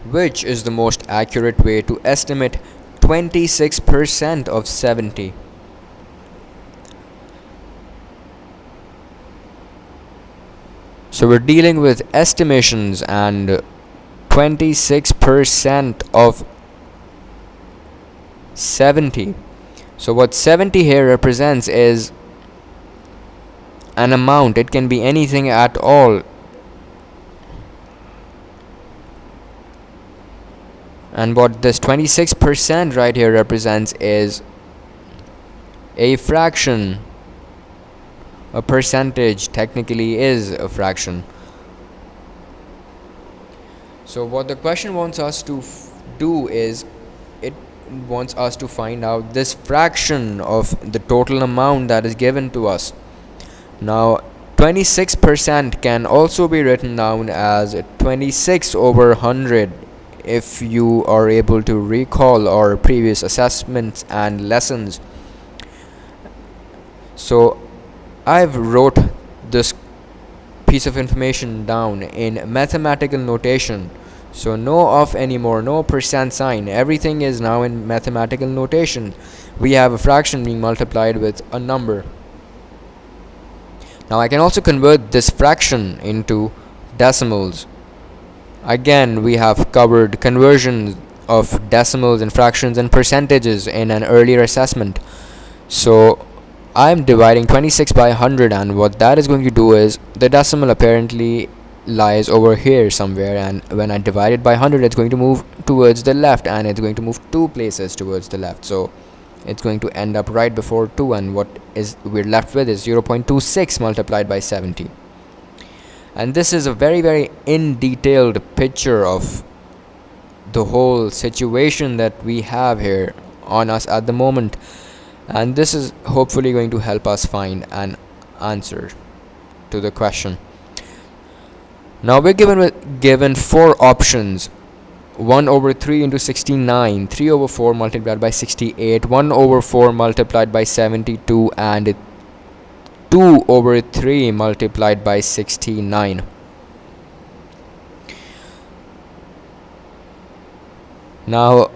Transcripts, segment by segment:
Which is the most accurate way to estimate 26% of 70? So we're dealing with estimations, and 26% of 70. So what 70 here represents is an amount. It can be anything at all. And what this 26% right here represents is a fraction. A percentage technically is a fraction. So what the question wants us to do is, it wants us to find out this fraction of the total amount that is given to us. Now 26% can also be written down as 26 over 100 if you are able to recall our previous assessments and lessons. So I've wrote this piece of information down in mathematical notation. So no off anymore, no percent sign. Everything is now in mathematical notation. We have a fraction being multiplied with a number. Now I can also convert this fraction into decimals. Again, we have covered conversion of decimals and fractions and percentages in an earlier assessment. So I'm dividing 26 by 100, and what that is going to do is, the decimal apparently lies over here somewhere, and when I divide it by 100, it's going to move towards the left, and it's going to move 2 places towards the left. So it's going to end up right before 2, and what is we're left with is 0.26 multiplied by 70. And this is a very, very in detailed picture of the whole situation that we have here on us at the moment, and this is hopefully going to help us find an answer to the question. Now we're given 4 options: 1 over 3 into 69, 3 over 4 multiplied by 68, 1 over 4 multiplied by 72, and 2 over 3 multiplied by 69. Now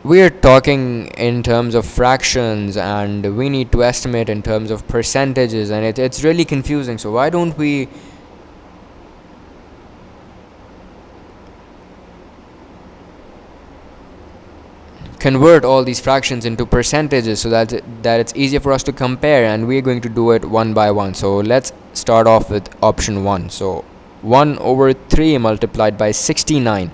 we're talking in terms of fractions, and we need to estimate in terms of percentages, and it's really confusing. So why don't we convert all these fractions into percentages so that it's easier for us to compare, and we're going to do it one by one. So let's start off with option 1. So 1 over 3 multiplied by 69.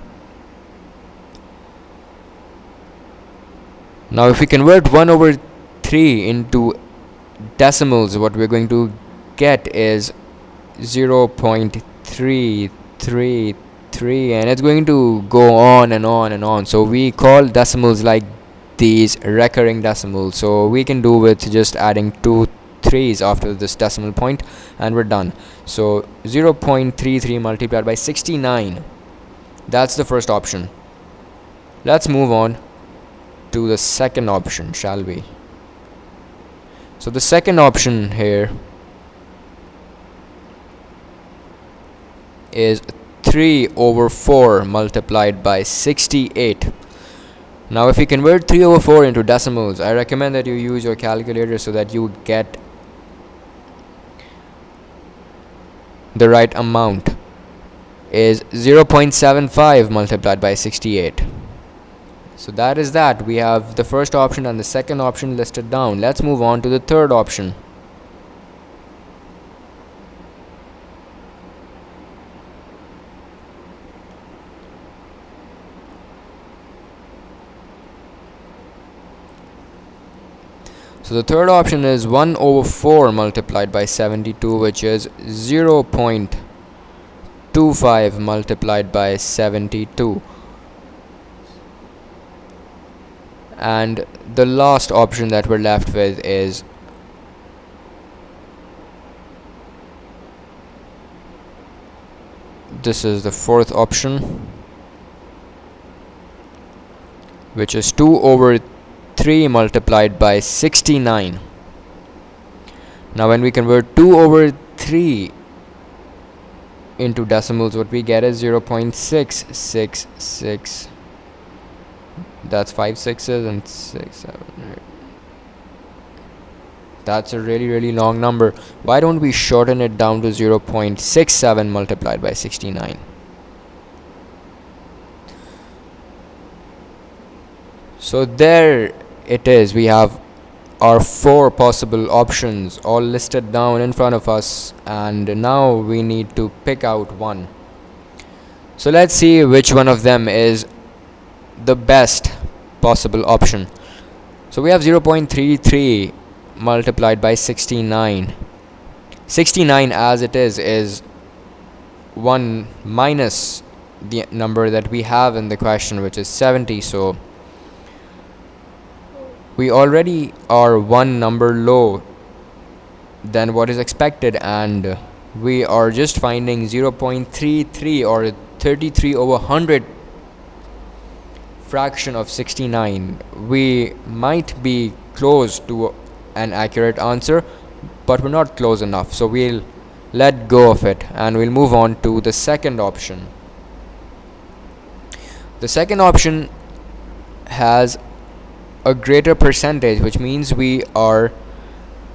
Now if we convert 1 over 3 into decimals, what we're going to get is 0.333, and it's going to go on and on and on. So we call decimals like these recurring decimals. So we can do with just adding 2 3's after this decimal point, and we're done. So 0.33 multiplied by 69. That's the first option. Let's move on to the second option, shall we? So the second option here is 3 over 4 multiplied by 68. Now if we convert 3 over 4 into decimals, I recommend that you use your calculator so that you get the right amount. Is 0.75 multiplied by 68. So that is that. We have the first option and the second option listed down. Let's move on to the third option. So the third option is 1 over 4 multiplied by 72, which is 0.25 multiplied by 72. And the last option that we're left with is this is the fourth option, which is 2 over 3 multiplied by 69. Now when we convert 2 over 3 into decimals, what we get is 0.666. That's 5 sixes and 6 7 8. That's a really long number. Why don't we shorten it down to 0.67 multiplied by 69? So there it is. We have our 4 possible options all listed down in front of us, and now we need to pick out one. So let's see which one of them is the best possible option. So we have 0.33 multiplied by 69. 69 as it is 1 minus the number that we have in the question, which is 70. So we already are one number low than what is expected, and we are just finding 0.33 or 33/100 fraction of 69. We might be close to an accurate answer, but we're not close enough, so we'll let go of it and we'll move on to the second option. The second option has a greater percentage, which means we are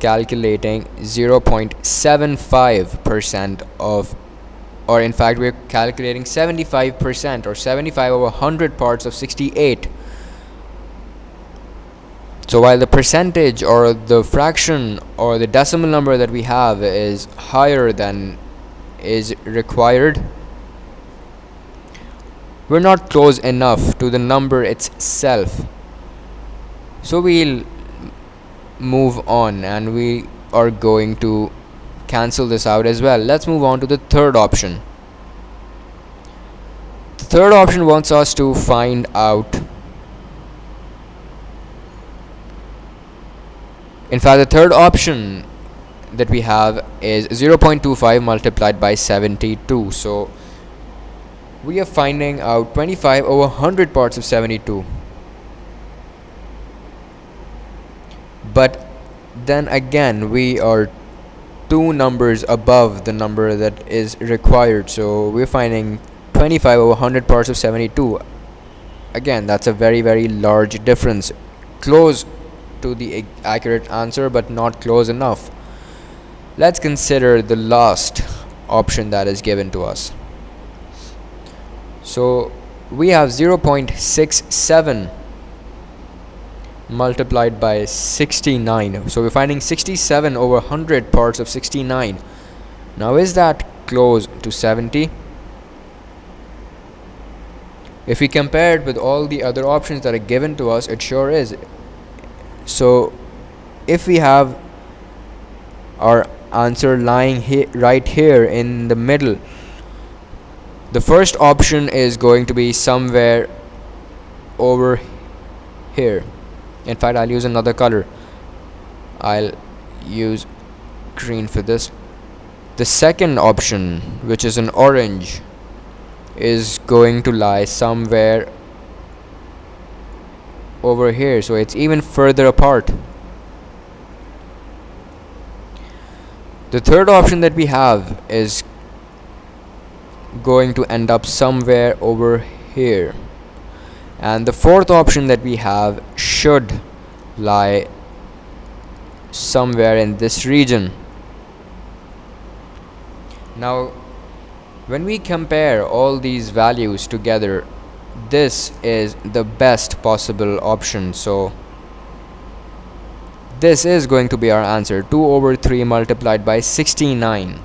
calculating 0.75% of, or in fact we're calculating 75% or 75/100 parts of 68. So while the percentage or the fraction or the decimal number that we have is higher than is required, we're not close enough to the number itself. So we'll move on and we are going to cancel this out as well. Let's move on to the third option. The third option wants us to find out, in fact, the third option that we have is 0.25 multiplied by 72. So we are finding out 25/100 parts of 72. But then again, we are 2 numbers above the number that is required. So we're finding 25/100 parts of 72. Again, that's a very large difference. Close to the accurate answer, but not close enough. Let's consider the last option that is given to us. So we have 0.67 multiplied by 69. So we're finding 67/100 parts of 69. Now is that close to 70? If we compare it with all the other options that are given to us, it sure is. So if we have our answer lying right here in the middle, the first option is going to be somewhere over here. In fact, I'll use another color. I'll use green for this. The second option, which is an orange, is going to lie somewhere over here, so it's even further apart. The third option that we have is going to end up somewhere over here, and the fourth option that we have should lie somewhere in this region. Now when we compare all these values together, this is the best possible option. So this is going to be our answer, 2/3 multiplied by 69.